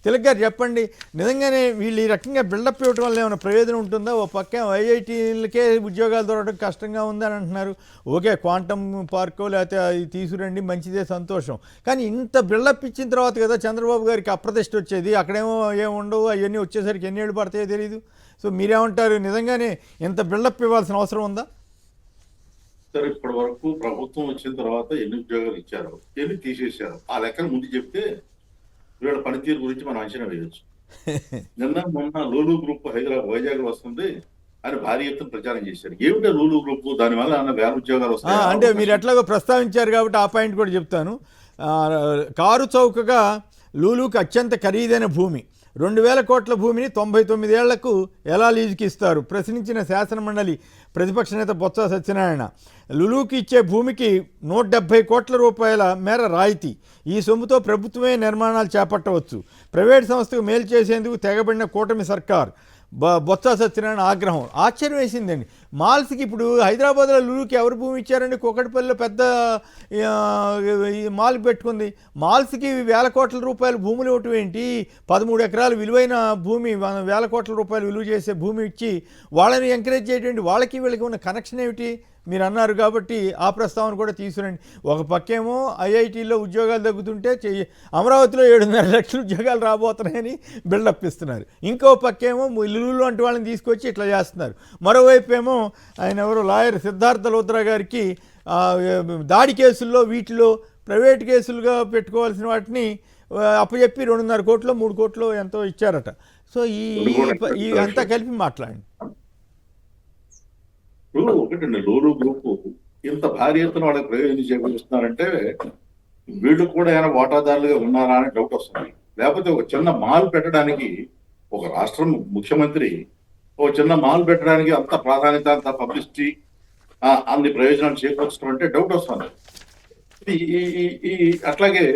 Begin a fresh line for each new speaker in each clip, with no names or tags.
తిలక్ గారు చెప్పండి, నిజంగానే వీళ్ళు ఈ రకంగా బిల్డప్ ఇవ్వడం వల్ల ఏమైనా ప్రయోజనం ఉంటుందా? ఓ పక్క ఐఐటీలకే ఉద్యోగాలు దొరకడం కష్టంగా ఉందని అంటున్నారు. ఓకే, క్వాంటమ్ పార్కో లేకపోతే అది తీసుకురండి, మంచిదే, సంతోషం. కానీ ఇంత బిల్డప్ ఇచ్చిన తర్వాత కదా చంద్రబాబు గారికి అప్రతిష్ట వచ్చేది. అక్కడేమో ఏముండవు, అవన్నీ వచ్చేసరికి ఎన్ని ఏళ్ళు పడతాయో తెలియదు. సో మీరేమంటారు, నిజంగానే ఇంత బిల్డప్ ఇవ్వాల్సిన అవసరం ఉందా?
సార్, ఇప్పటి వరకు ప్రభుత్వం వచ్చిన తర్వాత ఎన్ని ఉద్యోగాలు ఇచ్చారు, ఎన్ని తీసేశారు, ఆ లెక్కలు ముందు చెప్తే వీళ్ళ పనితీరు గురించి మనం అంచనా వేయొచ్చు. నిన్న మొన్న లూలు గ్రూప్ వైజాగ్ వస్తుంది అని భారీ ఎత్తున ప్రచారం చేశారు. ఏమిటో లూలు గ్రూప్, దానివల్ల అన్న వేల ఉద్యోగాలు వస్తాయి
అంటే మీరు ఎట్లాగో ప్రస్తావించారు కాబట్టి ఆ పాయింట్ కూడా చెప్తాను. కారు చౌకగా లూలుకు అత్యంత ఖరీదైన భూమి 2000 కోట్ల భూమిని 99 ఏళ్లకు ఎలా లీజుకి ఇస్తారు ప్రశ్నించిన శాసనమండలి ప్రతిపక్ష నేత బొత్స సత్యనారాయణ. లులుకి ఇచ్చే భూమికి 170 కోట్ల రూపాయల మేర రాయితీ. ఈ సొమ్ముతో ప్రభుత్వమే నిర్మాణాలు చేపట్టవచ్చు. ప్రైవేట్ సంస్థకు మేలు చేసేందుకు తెగబడిన కూటమి సర్కార్. బొత్స సత్యనారాయణ ఆగ్రహం. ఆశ్చర్యం వేసిందండి. మాల్స్కి ఇప్పుడు హైదరాబాద్లో లులుకి ఎవరు భూమి ఇచ్చారండి? కూకట్పల్లిలో పెద్ద మాల్ పెట్టుకుంది. మాల్స్కి 1000 కోట్ల రూపాయల భూములు ఇవ్వటం ఏంటి? 13 ఎకరాలు విలువైన భూమి, 1000 కోట్ల రూపాయలు విలువ చేసే భూమి ఇచ్చి వాళ్ళని ఎంకరేజ్ చేయటండి. వాళ్ళకి వీళ్ళకి ఉన్న కనెక్షన్ ఏమిటి? మీరు అన్నారు కాబట్టి ఆ ప్రస్తావన కూడా తీసుకురండి. ఒక పక్కేమో ఐఐటీలో ఉద్యోగాలు తగ్గుతుంటే అమరావతిలో 7.5 లక్షల ఉద్యోగాలు రాబోతున్నాయని బిల్డప్ ఇస్తున్నారు. ఇంకో పక్కేమో లులు వంటి వాళ్ళని తీసుకొచ్చి ఇట్లా చేస్తున్నారు. మరోవైపు ఏమో ఆయన ఎవరో లాయర్ సిద్ధార్థ లూత్రా గారికి దాడి కేసుల్లో వీటిలో ప్రైవేట్ కేసులుగా పెట్టుకోవాల్సిన వాటిని అప్పచెప్పి 2.5 కోట్లు 3 కోట్లు ఎంతో ఇచ్చారట. సో ఈ అంతా కలిపి మాట్లాడండి.
ఒకటండి, లూలు గ్రూప్ ఇంత భారీ ఎత్తున వాళ్ళకి ప్రయోజనం చేకూరుస్తున్నారంటే వీళ్ళు కూడా ఏమైనా వాటాదారులుగా ఉన్నారా అని డౌట్ వస్తుంది. లేకపోతే ఒక చిన్న మాల్ పెట్టడానికి ఒక రాష్ట్రం ముఖ్యమంత్రి ఒక చిన్న మాల్ పెట్టడానికి అంత ప్రాధాన్యత, అంత పబ్లిసిటీ, అన్ని ప్రయోజనాలు చేకూర్చడం అంటే డౌట్ వస్తుంది. అట్లాగే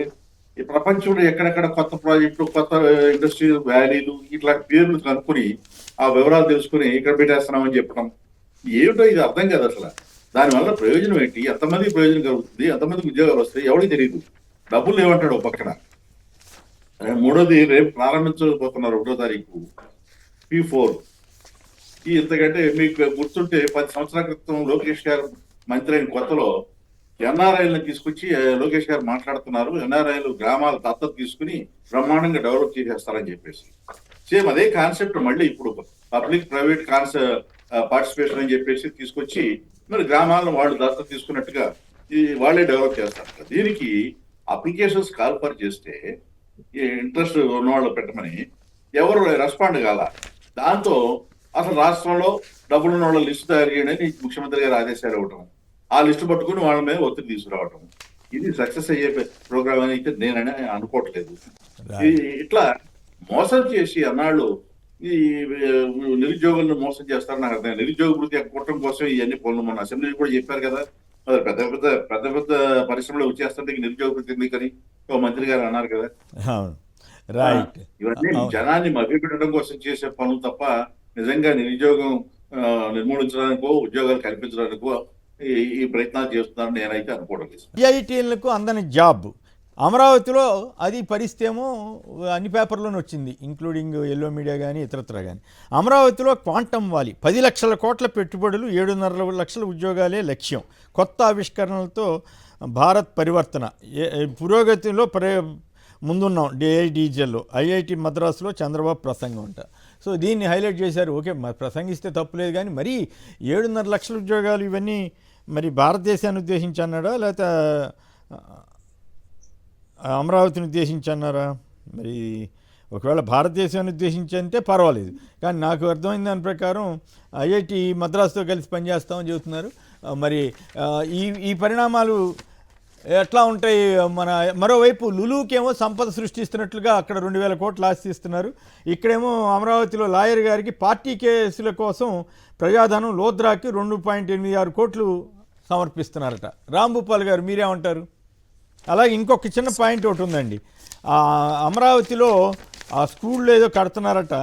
ఈ ప్రపంచంలో ఎక్కడెక్కడ కొత్త ప్రాజెక్టులు, కొత్త ఇండస్ట్రియల్ వ్యాలీలు, ఇట్లా పేర్లు కనుక్కొని ఆ వివరాలు తెలుసుకుని ఇక్కడ పెట్టేస్తున్నామని చెప్పడం ఏమిటో ఇది అర్థం కాదు అసలు. దానివల్ల ప్రయోజనం ఏంటి? ఎంతమందికి ప్రయోజనం కలుగుతుంది? ఎంతమందికి ఉద్యోగాలు వస్తాయి? ఎవరికి తెలియదు. డబ్బులు ఏమంటాడు ఒక పక్కన. మూడోది, రేపు ప్రారంభించబోతున్నారు 1వ తారీఖు P4. ఇంతకంటే మీకు గుర్తుంటే 10 సంవత్సరాల క్రితం లోకేష్ గారు మంత్రి అయిన కొత్తలో ఎన్ఆర్ఐలను తీసుకొచ్చి లోకేష్ గారు మాట్లాడుతున్నారు. ఎన్ఆర్ఐలు గ్రామాల దత్తత తీసుకుని బ్రహ్మాండంగా డెవలప్ చేసేస్తారని చెప్పేసి సేమ్ అదే కాన్సెప్ట్ మళ్ళీ ఇప్పుడు పబ్లిక్ ప్రైవేట్ పార్టిసిపేషన్ అని చెప్పేసి తీసుకొచ్చి మరి గ్రామాలను వాళ్ళు దత్తత తీసుకున్నట్టుగా వాళ్ళే డెవలప్ చేస్తారు. దీనికి అప్లికేషన్స్ కాల్ఫర్ చేస్తే ఇంట్రెస్ట్ ఉన్నవాళ్ళు పెట్టమని ఎవరు రెస్పాండ్ కాల. దాంతో అసలు రాష్ట్రంలో డబ్బులు ఉన్న వాళ్ళ లిస్టు తయారు చేయడానికి ముఖ్యమంత్రి గారు ఆదేశాలు ఇవ్వటం, ఆ లిస్టు పట్టుకుని వాళ్ళ మీద ఒత్తిడి తీసుకురావటం, ఇది సక్సెస్ అయ్యే ప్రోగ్రామ్ అని అయితే నేననే అనుకోవట్లేదు. ఇట్లా మోసం చేసి అన్నాళ్ళు ఈ నిరుద్యోగులను మోసం చేస్తారని నాకు అర్థం. నిరుద్యోగ వృత్తి కొట్టడం కోసం ఇవన్నీ పనులు మొన్న అసెంబ్లీ కూడా చెప్పారు కదా. పెద్ద పెద్ద పరిశ్రమలు వచ్చేస్తుంటే నిరుద్యోగ వృత్తి ఎందుకని ఒక మంత్రి గారు అన్నారు కదా. ఇవన్నీ జనాన్ని మభ్యపెట్టడం కోసం చేసే పనులు తప్ప నిజంగా నిరుద్యోగం నిర్మూలించడానికో ఉద్యోగాలు కల్పించడానికో ఈ ప్రయత్నాలు చేస్తున్నారని నేనైతే అనుకోవడం లేదు.
ఐఐటీలకు అందని జాబ్ అమరావతిలో అది పరిస్థితి ఏమో అన్ని పేపర్లోనే వచ్చింది, ఇంక్లూడింగ్ ఎల్లో మీడియా కానీ ఇతరత్ర కానీ. అమరావతిలో క్వాంటమ్ వాలి 10 లక్షల కోట్ల పెట్టుబడులు, 7.5 లక్షల ఉద్యోగాలే లక్ష్యం. కొత్త ఆవిష్కరణలతో భారత్ పరివర్తన. పురోగతిలో ముందున్నాం డీజల్లో. ఐఐటి మద్రాసులో చంద్రబాబు ప్రసంగం అంట. సో దీన్ని హైలైట్ చేశారు. ఓకే, మరి ప్రసంగిస్తే తప్పులేదు, కానీ మరీ 7.5 లక్షల ఉద్యోగాలు ఇవన్నీ మరి భారతదేశాన్ని ఉద్దేశించి అన్నాడా లేకపోతే అమరావతిని ఉద్దేశించి అన్నారా? మరి ఒకవేళ భారతదేశాన్ని ఉద్దేశించి అంటే పర్వాలేదు, కానీ నాకు అర్థమైన దాని ప్రకారం ఐఐటి మద్రాసుతో కలిసి పనిచేస్తామని చెబుతున్నారు. మరి ఈ పరిణామాలు ఎట్లా ఉంటాయి? మరోవైపు లులుకేమో సంపద సృష్టిస్తున్నట్లుగా అక్కడ 2000 కోట్లు ఆశిస్తున్నారు. ఇక్కడేమో అమరావతిలో లాయర్ గారికి పార్టీ కేసుల కోసం ప్రజాధనం లోద్రాకి 2.86 కోట్లు సమర్పిస్తున్నారట. రాంభూపాల్ గారు మీరేమంటారు? అలాగే ఇంకొక చిన్న పాయింట్ ఒకటి ఉందండి. అమరావతిలో ఆ స్కూళ్ళు ఏదో కడుతున్నారట,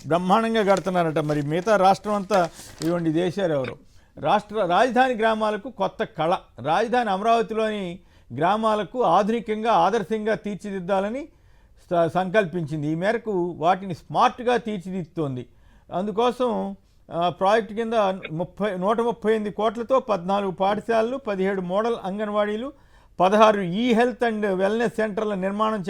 బ్రహ్మాండంగా కడుతున్నారట. మరి మిగతా రాష్ట్రం అంతా ఇవ్వండి దేశాలు ఎవరు రాజధాని గ్రామాలకు కొత్త కళ. రాజధాని అమరావతిలోని గ్రామాలకు ఆధునికంగా ఆదర్శంగా తీర్చిదిద్దాలని సంకల్పించింది. ఈ మేరకు వాటిని స్మార్ట్గా తీర్చిదిద్దుతోంది. అందుకోసం ప్రాజెక్టు కింద 138 కోట్లతో 14 పాఠశాలలు, 17 మోడల్ అంగన్వాడీలు, 16 ఈ హెల్త్ అండ్ వెల్నెస్ సెంటర్ల నిర్మాణం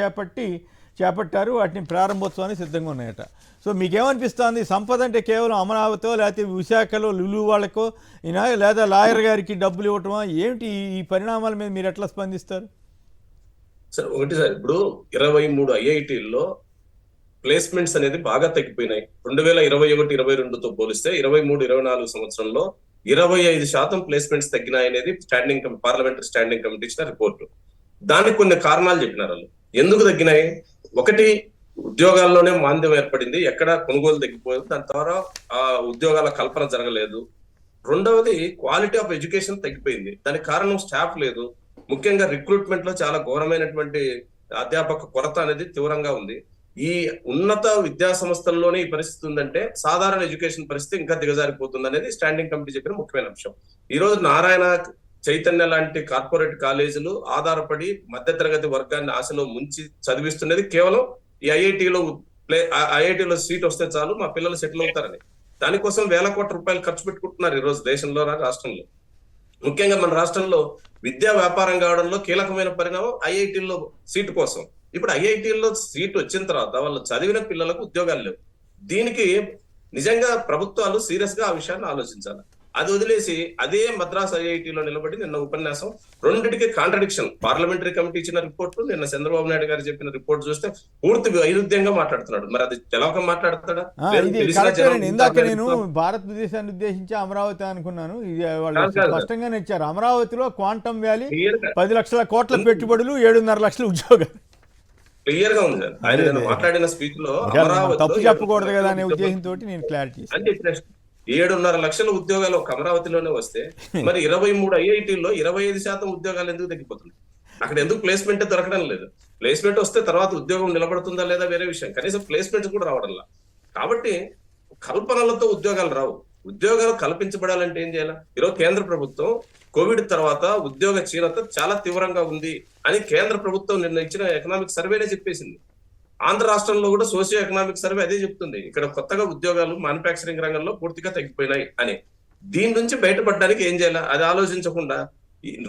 చేపట్టారు. వాటిని ప్రారంభోత్సవానికి సిద్ధంగా ఉన్నాయట. సో మీకేమనిపిస్తుంది? సంపద అంటే కేవలం అమరావతితో, లేకపోతే విశాఖలో లులు వాళ్ళకో లేదా లాయర్ గారికి డబ్బులు ఇవ్వటమా ఏమిటి? ఈ పరిణామాల మీద మీరు ఎట్లా స్పందిస్తారు?
సార్ ఒకటి సార్, ఇప్పుడు 23 ఐఐటీల్లో ప్లేస్మెంట్స్ అనేది బాగా తగ్గిపోయినాయి. 2021-22తో పోలిస్తే 23-24 సంవత్సరంలో 25% ప్లేస్మెంట్స్ తగ్గినాయి అనేది పార్లమెంటరీ స్టాండింగ్ కమిటీ ఇచ్చిన రిపోర్టు. దానికి కొన్ని కారణాలు చెప్పినారు వాళ్ళు. ఎందుకు తగ్గినాయి? ఒకటి, ఉద్యోగాల్లోనే మాంద్యం ఏర్పడింది, ఎక్కడ కొనుగోలు తగ్గిపోయింది, దాని ద్వారా ఆ ఉద్యోగాల కల్పన జరగలేదు. రెండవది, క్వాలిటీ ఆఫ్ ఎడ్యుకేషన్ తగ్గిపోయింది, దానికి కారణం స్టాఫ్ లేదు. ముఖ్యంగా రిక్రూట్మెంట్ లో చాలా ఘోరమైనటువంటి అధ్యాపక కొరత అనేది తీవ్రంగా ఉంది. ఈ ఉన్నత విద్యా సంస్థల్లోనే ఈ పరిస్థితి ఉందంటే సాధారణ ఎడ్యుకేషన్ పరిస్థితి ఇంకా దిగజారిపోతుంది అనేది స్టాండింగ్ కమిటీ చెప్పిన ముఖ్యమైన అంశం. ఈ రోజు నారాయణ, చైతన్య లాంటి కార్పొరేట్ కాలేజీలు ఆధారపడి మధ్యతరగతి వర్గాన్ని ఆశలో ముంచి చదివిస్తున్నది కేవలం ఈ ఐఐటీలో సీట్ వస్తే చాలు మా పిల్లలు సెటిల్ అవుతారని. దానికోసం వేల కోట్ల రూపాయలు ఖర్చు పెట్టుకుంటున్నారు ఈ రోజు దేశంలో, రాష్ట్రంలో. ముఖ్యంగా మన రాష్ట్రంలో విద్యా వ్యాపారం కావడంలో కీలకమైన పరిణామం ఐఐటీల్లో సీటు కోసం. ఇప్పుడు ఐఐటీల్లో సీట్ వచ్చిన తర్వాత వాళ్ళు చదివిన పిల్లలకు ఉద్యోగాలు లేవు. దీనికి నిజంగా ప్రభుత్వాలు సీరియస్ గా ఆ విషయాన్ని ఆలోచించాలి. అది వదిలేసి అదే మద్రాస్ ఐఐటీలో నిలబడి నిన్న ఉపన్యాసం, రెండింటికి కాంట్రడిక్షన్. పార్లమెంటరీ కమిటీ ఇచ్చిన రిపోర్టు, నిన్న చంద్రబాబు నాయుడు గారు చెప్పిన రిపోర్ట్ చూస్తే పూర్తి వైరుధ్యంగా మాట్లాడుతున్నాడు. మరి అది తెలవక మాట్లాడతాడా?
ఇందాక నేను భారతదేశాన్ని ఉద్దేశించి అమరావతి అనుకున్నాను. ఇది వాళ్ళు స్పష్టంగానే ఇచ్చారు. అమరావతిలో క్వాంటమ్ వ్యాలీ, 10 లక్షల కోట్ల పెట్టుబడులు, 7.5 లక్షల ఉద్యోగాలు.
క్లియర్ గా ఉంది సార్. ఆయన మాట్లాడిన స్పీచ్ లో
తప్పు చెప్పకూడదు కదా అనే ఉద్దేశంతో నేను క్లారిటీ
అని చెప్పిన 7.5 లక్షల ఉద్యోగాలు ఒక అమరావతిలోనే వస్తే మరి 23 ఐఐటీల్లో 25% ఉద్యోగాలు ఎందుకు తగ్గిపోతున్నాయి? అక్కడ ఎందుకు ప్లేస్మెంట్ దొరకడం లేదు? ప్లేస్మెంట్ వస్తే తర్వాత ఉద్యోగం నిలబడుతుందా లేదా వేరే విషయం, కనీసం ప్లేస్మెంట్ కూడా రావడంలా. కాబట్టి కల్పనలతో ఉద్యోగాలు రావు. ఉద్యోగాలు కల్పించబడాలంటే ఏం చేయాలి? ఈరోజు కేంద్ర ప్రభుత్వం కోవిడ్ తర్వాత ఉద్యోగ క్షీణత చాలా తీవ్రంగా ఉంది అని కేంద్ర ప్రభుత్వం నిన్న ఇచ్చిన ఎకనామిక్ సర్వేనే చెప్పేసింది. ఆంధ్ర రాష్ట్రంలో కూడా సోషియో ఎకనామిక్ సర్వే అదే చెప్తుంది. ఇక్కడ కొత్తగా ఉద్యోగాలు మ్యానుఫ్యాక్చరింగ్ రంగంలో పూర్తిగా తగ్గిపోయినాయి అని. దీని నుంచి బయటపడడానికి ఏం చేయాలి అది ఆలోచించకుండా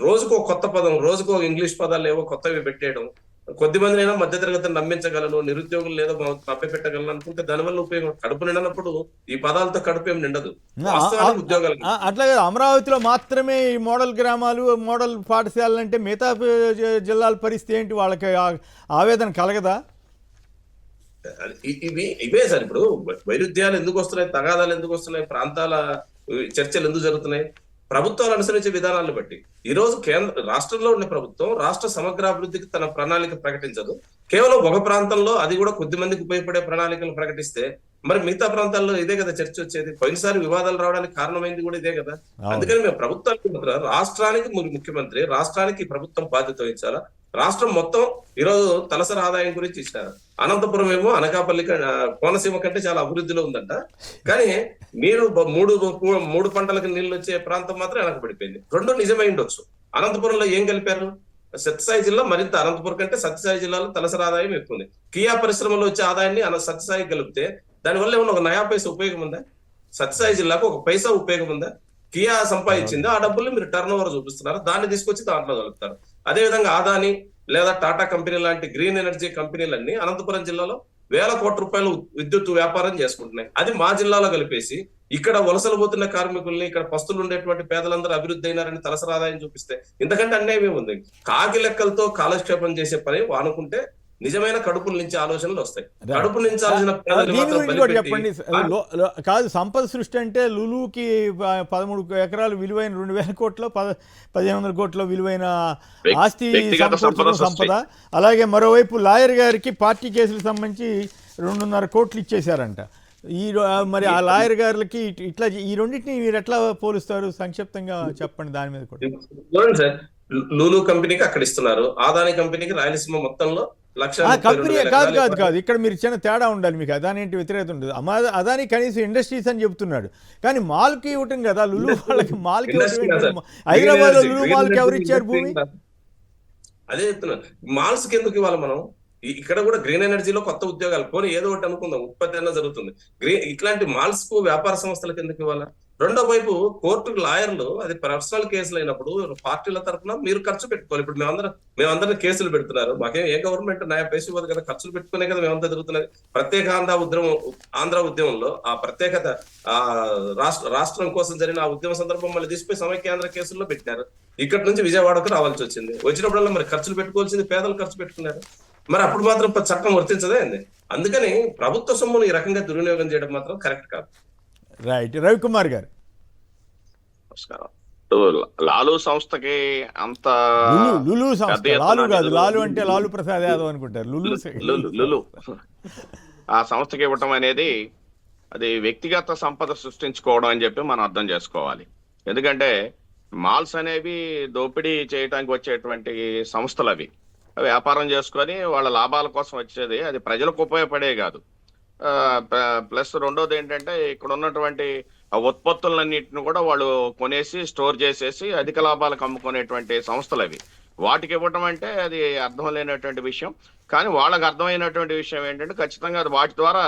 రోజుకో కొత్త పదం, రోజుకో ఇంగ్లీష్ పదాలు ఏవో కొత్తవి పెట్టేయడం, కొద్దిమందినైనా మధ్యతరగతిని నమ్మించగలను, నిరుద్యోగులు లేదో మభ్య పెట్టగలను అనుకుంటే దానివల్ల ఉపయోగం. కడుపు నిండినప్పుడు ఈ పదాలతో కడుపు ఏం నిండదు. ఉద్యోగాలు
అట్లాగే అమరావతిలో మాత్రమే ఈ మోడల్ గ్రామాలు, మోడల్ పాఠశాలలు అంటే మిగతా జిల్లాల పరిస్థితి ఏంటి? వాళ్ళకి ఆవేదన కలగదా?
ఇవే సార్. ఇప్పుడు వైరుధ్యాలు ఎందుకు వస్తున్నాయి, తగాదాలు ఎందుకు వస్తున్నాయి, ప్రాంతాల చర్చలు ఎందుకు జరుగుతున్నాయి? ప్రభుత్వాలు అనుసరించే విధానాలను బట్టి. ఈ రోజు రాష్ట్రంలో ఉన్న ప్రభుత్వం రాష్ట్ర సమగ్రాభివృద్ధికి తన ప్రణాళిక ప్రకటించదు. కేవలం ఒక ప్రాంతంలో, అది కూడా కొద్ది మందికి ఉపయోగపడే ప్రణాళికలు ప్రకటిస్తే మరి మిగతా ప్రాంతాల్లో ఇదే కదా చర్చ వచ్చేది. పోయినసారి వివాదాలు రావడానికి కారణమైంది కూడా ఇదే కదా. అందుకని మేము ప్రభుత్వానికి, రాష్ట్రానికి ముఖ్యమంత్రి, రాష్ట్రానికి ప్రభుత్వం బాధ్యత వహించాలా. రాష్ట్రం మొత్తం ఈరోజు తలసరి ఆదాయం గురించి ఇచ్చినారు. అనంతపురం ఏమో అనకాపల్లి, కోనసీమ కంటే చాలా అభివృద్ధిలో ఉందంట. కానీ మీరు మూడు పంటలకు నీళ్లు వచ్చే ప్రాంతం మాత్రం వెనకబడిపోయింది. రెండు నిజమై ఉండొచ్చు. అనంతపురంలో ఏం కలిపారు? సత్యసాయి జిల్లా మరింత అనంతపురం కంటే సత్యసాయి జిల్లాలో తలసరి ఆదాయం ఎక్కువ ఉంది. కియా పరిశ్రమలో వచ్చే ఆదాయాన్ని సత్యసాయి కలిపితే దానివల్ల ఏమన్నా ఒక నయా పైసా ఉపయోగం ఉందా? సత్యసాయి జిల్లాకు ఒక పైసా ఉపయోగం ఉందా? కియా సంపాదించింది, ఆ డబ్బుల్ని మీరు టర్న్ ఓవర్ చూపిస్తున్నారు, దాన్ని తీసుకొచ్చి దాంట్లో కలుపుతారు. అదేవిధంగా అదాని లేదా టాటా కంపెనీ లాంటి గ్రీన్ ఎనర్జీ కంపెనీలన్నీ అనంతపురం జిల్లాలో వేల కోట్ల రూపాయలు విద్యుత్ వ్యాపారం చేసుకుంటున్నాయి. అది మా జిల్లాలో కలిపేసి ఇక్కడ వలసలు పోతున్న కార్మికుల్ని, ఇక్కడ పస్తులు ఉండేటువంటి పేదలందరూ అభివృద్ధి అయినారని తలసరి ఆదాయం చూపిస్తే ఇంతకంటే అన్యాయం ఏముంది? కాకి లెక్కలతో కాలక్షేపం చేసే పని అనుకుంటే నిజమైన కడుపుల నుంచి ఆలోచనలు వస్తాయి. కడుపు నుంచి
చెప్పండి. కాదు, సంపద సృష్టి అంటే లులుకి 13 ఎకరాలు విలువైన 2,000 కోట్ల 1,500 కోట్ల విలువైన ఆస్తి సంపద. అలాగే మరోవైపు లాయర్ గారికి పార్టీ కేసులకు సంబంధించి 2.5 కోట్లు ఇచ్చేశారంట. మరి ఆ లాయర్ గారికి ఇట్లా ఈ రెండింటిని మీరు ఎట్లా పోలుస్తారు? సంక్షిప్తంగా చెప్పండి దాని మీద కూడా.
లూలు కంపెనీకి అక్కడ ఇస్తున్నారు, అదాని కంపెనీకి రాయలసీమ మొత్తంలో
కంపెనీ కాదు. ఇక్కడ మీరు చిన్న తేడా ఉండాలి. మీకు అదాని ఏంటి వ్యతిరేకత ఉండదు. అదాని కనీసం ఇండస్ట్రీస్ అని చెప్తున్నాడు, కానీ మాల్కి ఇవ్వటం కదా. లులు వాళ్ళకి మాల్కి హైదరాబాద్ లో లులు మాల్కి ఎవరు ఇచ్చారు భూమి?
అదే చెప్తున్నా. మాల్స్ కి ఎందుకు ఇవ్వాలి మనం? ఇక్కడ కూడా గ్రీన్ ఎనర్జీలో కొత్త ఉద్యోగాలు పోనీ ఏదో ఒకటి అనుకుందాం, ఉత్పత్తి అన్న జరుగుతుంది. ఇట్లాంటి మాల్స్ కు వ్యాపార సంస్థలకు ఎందుకు ఇవ్వాలా? రెండో వైపు కోర్టుకు లాయర్లు అది పర్సనల్ కేసులు అయినప్పుడు పార్టీల తరఫున మీరు ఖర్చు పెట్టుకోవాలి. ఇప్పుడు మేమందరం కేసులు పెడుతున్నారు, మాకేం ఏ గవర్నమెంట్ న్యాయం పేసి ఇవ్వదు కదా, ఖర్చులు పెట్టుకునే కదా మేమంతా జరుగుతున్నది. ప్రత్యేక ఆంధ్ర ఉద్యమంలో ఆ ప్రత్యేకత ఆ రాష్ట్రం కోసం జరిగిన ఆ ఉద్యమ సందర్భం మళ్ళీ తీసుకుపోయి సమైక్యాంధ్ర కేసుల్లో పెట్టినారు. ఇక్కడ నుంచి విజయవాడకు రావాల్సి వచ్చింది. వచ్చినప్పుడల్లా మరి ఖర్చులు పెట్టుకోవాల్సింది పేదలు ఖర్చు పెట్టుకున్నారు. మరి అప్పుడు మాత్రం చట్టం వర్తించదే అండి. అందుకని ప్రభుత్వ సొమ్మును ఈ రకంగా దుర్వినియోగం చేయడం మాత్రం కరెక్ట్ కాదు.
రైట్. రవికుమార్ గారు.
నమస్కారం. లాలు సంస్థకి అంత
లులు సంస్థ, లాలు కాదు, లాలు అంటే లాలు ప్రసాద్ యాదవ్ అనుకుంటారు.
లులు ఆ సంస్థకి ఇవ్వటం అనేది అది వ్యక్తిగత సంపద సృష్టించుకోవడం అని చెప్పి మనం అర్థం చేసుకోవాలి. ఎందుకంటే మాల్స్ అనేవి దోపిడీ చేయడానికి వచ్చేటువంటి సంస్థలు, అవి వ్యాపారం చేసుకొని వాళ్ళ లాభాల కోసం వచ్చేది, అది ప్రజలకు ఉపయోగపడే కాదు. ప్లస్ రెండోది ఏంటంటే ఇక్కడ ఉన్నటువంటి ఉత్పత్తులన్నింటిని కూడా వాళ్ళు కొనేసి స్టోర్ చేసేసి అధిక లాభాలకు అమ్ముకునేటువంటి సంస్థలు అవి. వాటికి ఇవ్వటం అంటే అది అర్థం లేనటువంటి విషయం. కానీ వాళ్ళకి అర్థమైనటువంటి విషయం ఏంటంటే ఖచ్చితంగా అది వాటి ద్వారా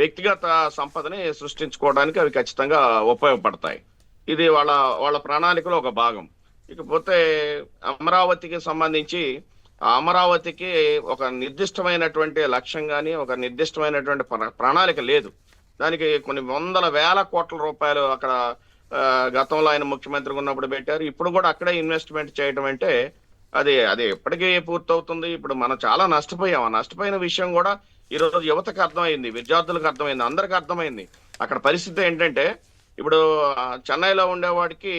వ్యక్తిగత సంపదని సృష్టించుకోవడానికి అవి ఖచ్చితంగా ఉపయోగపడతాయి. ఇది వాళ్ళ ప్రణాళికలో ఒక భాగం. ఇకపోతే అమరావతికి సంబంధించి అమరావతికి ఒక నిర్దిష్టమైనటువంటి లక్ష్యం కానీ ఒక నిర్దిష్టమైనటువంటి ప్రణాళిక లేదు. దానికి కొన్ని వందల వేల కోట్ల రూపాయలు అక్కడ గతంలో ఆయన ముఖ్యమంత్రిగా ఉన్నప్పుడు పెట్టారు. ఇప్పుడు కూడా అక్కడే ఇన్వెస్ట్మెంట్ చేయడం అంటే అది ఎప్పటికీ పూర్తవుతుంది. ఇప్పుడు మనం చాలా నష్టపోయాం. ఆ నష్టపోయిన విషయం కూడా ఈరోజు యువతకు అర్థమైంది, విద్యార్థులకు అర్థమైంది, అందరికి అర్థమైంది. అక్కడ పరిస్థితి ఏంటంటే ఇప్పుడు చెన్నైలో ఉండేవాడికి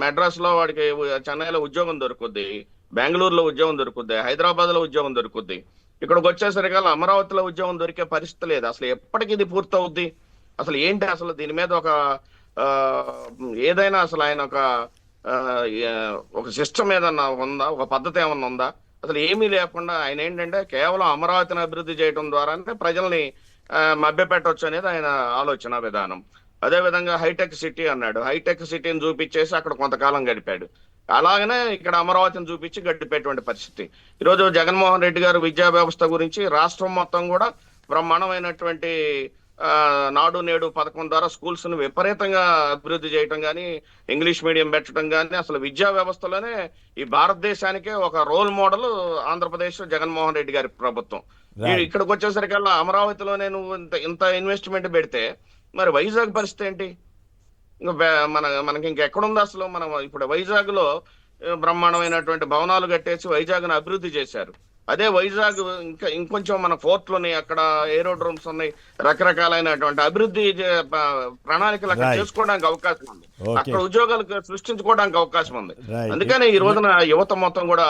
మెడ్రాస్ లో వాడికి చెన్నైలో ఉద్యోగం దొరుకుద్ది, బెంగళూరులో ఉద్యోగం దొరుకుద్ది, హైదరాబాద్ లో ఉద్యోగం దొరుకుద్ది. ఇక్కడికి వచ్చేసరికల్లా అమరావతిలో ఉద్యోగం దొరికే పరిస్థితి లేదు. అసలు ఎప్పటికి ఇది పూర్తవుద్ది? అసలు ఏంటి అసలు దీని మీద ఏదైనా అసలు ఆయన ఒక సిస్టమ్ ఏదన్నా ఉందా, ఒక పద్ధతి ఏమన్నా ఉందా? అసలు ఏమీ లేకుండా ఆయన ఏంటంటే కేవలం అమరావతిని అభివృద్ధి చేయడం ద్వారానే ప్రజల్ని మభ్యపెట్టవచ్చు అనేది ఆయన ఆలోచన విధానం. అదేవిధంగా హైటెక్ సిటీ అన్నాడు, హైటెక్ సిటీని చూపించేసి అక్కడ కొంతకాలం గడిపాడు. అలాగనే ఇక్కడ అమరావతిని చూపించి గడిపేటువంటి పరిస్థితి. ఈరోజు జగన్మోహన్ రెడ్డి గారు విద్యా వ్యవస్థ గురించి రాష్ట్రం మొత్తం కూడా బ్రహ్మాండమైనటువంటి నాడు నేడు పథకం ద్వారా స్కూల్స్ ను విపరీతంగా అభివృద్ధి చేయటం కానీ, ఇంగ్లీష్ మీడియం పెట్టడం కానీ, అసలు విద్యా వ్యవస్థలోనే ఈ భారతదేశానికే ఒక రోల్ మోడల్ ఆంధ్రప్రదేశ్ జగన్మోహన్ రెడ్డి గారి ప్రభుత్వం. ఇక్కడికి వచ్చేసరికల్లా అమరావతిలోనే నువ్వు ఇంత ఇన్వెస్ట్మెంట్ పెడితే మరి వైజాగ్ పరిస్థితి ఏంటి? మనకి ఇంకెక్కడుంది అసలు? మనం ఇప్పుడు వైజాగ్ లో బ్రహ్మాండమైనటువంటి భవనాలు కట్టేసి వైజాగ్ ను అభివృద్ధి చేశారు. అదే వైజాగ్ ఇంకొంచెం మన ఫోర్ట్లు ఉన్నాయి, అక్కడ ఏరోడ్రోమ్స్ ఉన్నాయి, రకరకాలైనటువంటి అభివృద్ధి ప్రణాళికలు అక్కడ చేసుకోవడానికి అవకాశం ఉంది, అక్కడ ఉద్యోగాలు సృష్టించుకోవడానికి అవకాశం ఉంది. అందుకని ఈ రోజున యువత మొత్తం కూడా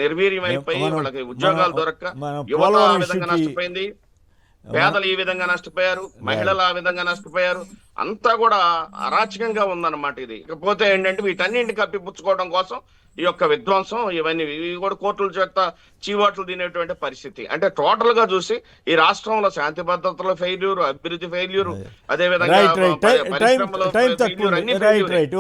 నిర్వీర్యమైపోయి వాళ్ళకి ఉద్యోగాలు దొరక్క యువత ఆ విధంగా నష్టపోయింది, పేదలు ఈ విధంగా నష్టపోయారు, మహిళలు ఆ విధంగా నష్టపోయారు. అంతా కూడా అరాచకంగా ఉందన్నమాట ఇది. ఇకపోతే ఏంటంటే వీటన్నింటిని కప్పిపుచ్చుకోవడం కోసం ఈ యొక్క విధ్వంసం ఇవన్నీ కూడా కోర్టుల చేత చీవాట్లు తినేటువంటి పరిస్థితి. అంటే టోటల్ గా చూసి ఈ రాష్ట్రంలో శాంతి భద్రతల ఫెయిల్యూర్, అభివృద్ధి ఫెయిల్యూర్, అదే విధంగా పరిశ్రమలో